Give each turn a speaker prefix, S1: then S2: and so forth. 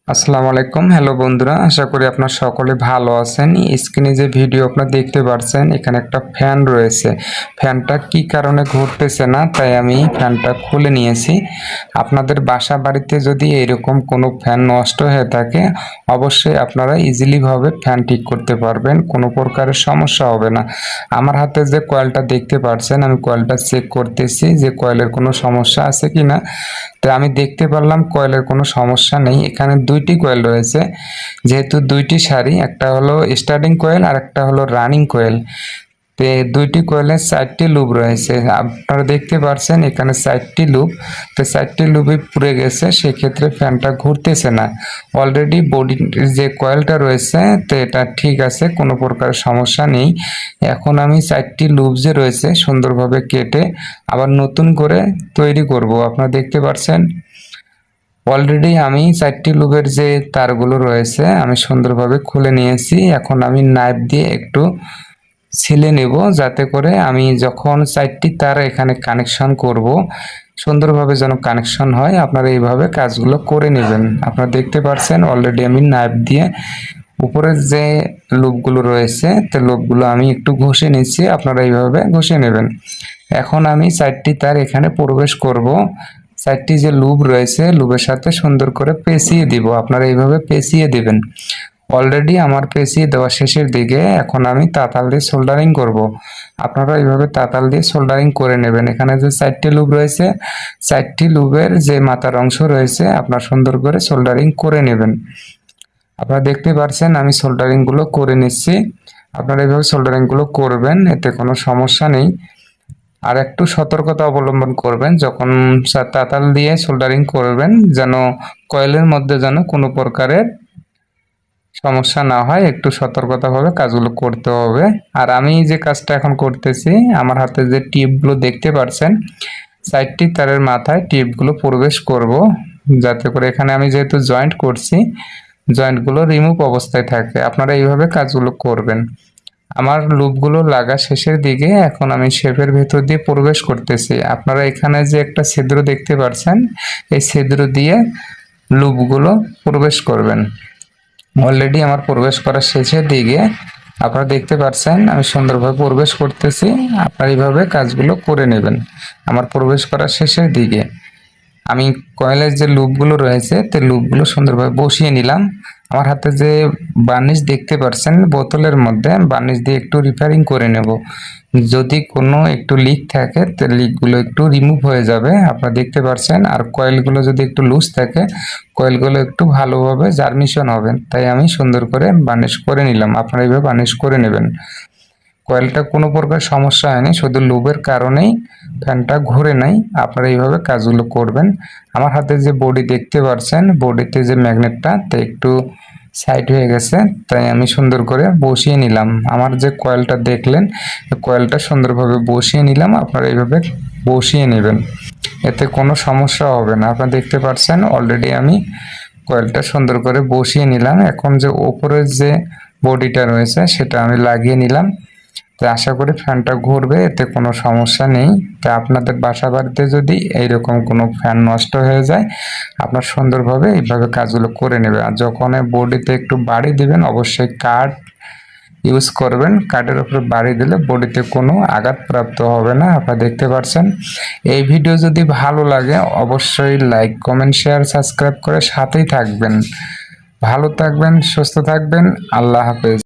S1: আসসালামু আলাইকুম। হ্যালো বন্ধুরা, আশা করি আপনার সকলে ভালো আছেন। স্ক্রিনে যে ভিডিও আপনারা দেখতে পাচ্ছেন, এখানে একটা ফ্যান রয়েছে। ফ্যানটা কি কারণে ঘুরতেছে না, তাই আমি ফ্যানটা খুলে নিয়েছি। আপনাদের বাসা বাড়িতে যদি এরকম কোনো ফ্যান নষ্ট হয়ে থাকে, অবশ্যই আপনারা ইজিলি ভাবে ফ্যান ঠিক করতে পারবেন, কোনো প্রকারের সমস্যা হবে না। আমার হাতে যে কয়েলটা দেখতে পাচ্ছেন, আমি কয়েলটা চেক করতেছি যে কয়েলের কোনো সমস্যা আছে কিনা। তো আমি দেখতে পারলাম কয়েলের কোনো সমস্যা নেই। এখানে দুইটি কয়েল রয়েছে, যেহেতু দুইটি সারি, একটা হলো স্টার্টিং কয়েল আর একটা হলো রানিং কয়েল। তো দুইটি কয়েলের 4টি লুপ রয়েছে, আপনারা দেখতে পাচ্ছেন এখানে 4টি লুপ। তো 4টি লুপই পুড়ে গেছে, সেক্ষেত্রে ফ্যানটা ঘুরতেছে না। অলরেডি বডি যে কয়েলটা রয়েছে, তো এটা ঠিক আছে, কোনো প্রকার সমস্যা নেই। এখন আমি 4টি লুপ যে রয়েছে সুন্দরভাবে কেটে আবার নতুন করে তৈরি করব। আপনারা দেখতে পাচ্ছেন অলরেডি আমি 4টি লুপের যে তারগুলো রয়েছে আমি সুন্দরভাবে খুলে নিয়েছি। এখন আমি নাইফ দিয়ে একটু ছিলে নেব, যাতে করে আমি যখন 4টি তার এখানে কানেকশন করব সুন্দরভাবে যেন কানেকশন হয়। আপনারা এইভাবে কাজগুলো করে নেবেন। আপনারা দেখতে পাচ্ছেন অলরেডি আমি নাইফ দিয়ে উপরের যে লুপগুলো রয়েছে, তো লুপগুলো আমি একটু ঘষে নিচ্ছি, আপনারা এইভাবে ঘষে নেবেন। এখন আমি 4টি তার এখানে প্রবেশ করব। 4টি যে লুপ রয়েছে লুপের সাথে সুন্দর করে পেঁচিয়ে দিব, আপনারা এইভাবে পেঁচিয়ে দিবেন। অলরেডি আমার পেঁচিয়ে দেওয়া শেষের দিকে, এখন আমি তাতাল দিয়ে সোল্ডারিং করব। আপনারা এইভাবে তাতাল দিয়ে সোল্ডারিং করে নেবেন। এখানে যে 4টি লুপ রয়েছে, 4টি লুপের যে মাথার অংশ রয়েছে আপনার সুন্দর করে সোল্ডারিং করে নেবেন। আপনারা দেখতে পাচ্ছেন আমি সোল্ডারিং গুলো করে নিচ্ছি। আপনারা এইভাবে সোল্ডারিং গুলো করবেন, এতে কোনো সমস্যা নেই। আর একটু সতর্কতা অবলম্বন করবেন যখন তাতাল দিয়ে সোল্ডারিং করবেন, যেন কয়েলের মধ্যে যেন কোনো প্রকারের সমস্যা না হয়। একটু সতর্কতাভাবে কাজগুলো করতে হবে। আর আমি যে কাজটা এখন করতেছি, আমার হাতে যে টিপগুলো দেখতে পাচ্ছেন, 4টি তারের মাথায় টিপগুলো প্রবেশ করব, যাতে করে এখানে আমি যেহেতু জয়েন্ট করছি, জয়েন্টগুলো রিমুভ অবস্থায় থাকে। আপনারা এইভাবে কাজগুলো করবেন। আমার লুপগুলো লাগা শেষের দিকে, এখন আমি শেপের ভেতর দিয়ে প্রবেশ করতেছি। আপনারা এখানে যে একটা ছিদ্র দেখতে পাচ্ছেন, এই ছিদ্র দিয়ে লুপগুলো প্রবেশ করবেন। অলরেডি আমার প্রবেশ করার শেষের দিকে, আপনারা দেখতে পাচ্ছেন আমি সুন্দরভাবে প্রবেশ করতেছি। আপনারা এইভাবে কাজগুলো করে নেবেন। আমার প্রবেশ করার শেষের দিকে আমি কয়েলের যে লুপগুলো রয়েছে, তো লুপগুলো সুন্দরভাবে বসিয়ে নিলাম। আমার হাতে যে বার্নিশ দেখতে পাচ্ছেন বোতলের মধ্যে, বার্নিশ দিয়ে একটু রিপেয়ারিং করে নেব। যদি কোনো একটু লিক থাকে, তো লিকগুলো একটু রিমুভ হয়ে যাবে, আপনারা দেখতে পাচ্ছেন। আর কয়েলগুলো যদি একটু লুজ থাকে, কয়েলগুলো একটু ভালোভাবে জার্মিশন হবে। তাই আমি সুন্দর করে বার্নিশ করে নিলাম। আপনারা এইভাবে বার্নিশ করে নেবেন। কয়েলটা কোনো প্রকার সমস্যা হয়নি, শুধু লুবের কারণেই ফ্যানটা ঘুরে নাই। আপনারা এইভাবে কাজগুলো করবেন। আমার হাতে যে বডি দেখতে পাচ্ছেন, বডিতে যে ম্যাগনেটটা তা একটু সাইড হয়ে গেছে, তাই আমি সুন্দর করে বসিয়ে নিলাম। আমার যে কয়েলটা দেখলেন, কয়েলটা সুন্দরভাবে বসিয়ে নিলাম। আপনারা এইভাবে বসিয়ে নেবেন, এতে কোনো সমস্যা হবে না। আপনারা দেখতে পাচ্ছেন অলরেডি আমি কয়েলটা সুন্দর করে বসিয়ে নিলাম। এখন যে ওপরের যে বডিটা রয়েছে সেটা আমি লাগিয়ে নিলাম। তো আশা করি ফ্যানটা ঘুরবে, এতে কোনো সমস্যা নেই। তো আপনাদের বাসা বাড়িতে যদি এইরকম কোনো ফ্যান নষ্ট হয়ে যায়, আপনার সুন্দরভাবে এইভাবে কাজগুলো করে নেবে। আর যখন বডিতে একটু বাড়ি দিবেন, অবশ্যই কাঠ ইউজ করবেন। কাঠের উপরে বাড়ি দিলে বডিতে কোনো আঘাতপ্রাপ্ত হবে না। আপনারা দেখতে পাচ্ছেন। এই ভিডিও যদি ভালো লাগে অবশ্যই লাইক, কমেন্ট, শেয়ার, সাবস্ক্রাইব করে সাথেই থাকবেন। ভালো থাকবেন, সুস্থ থাকবেন। আল্লাহ হাফেজ।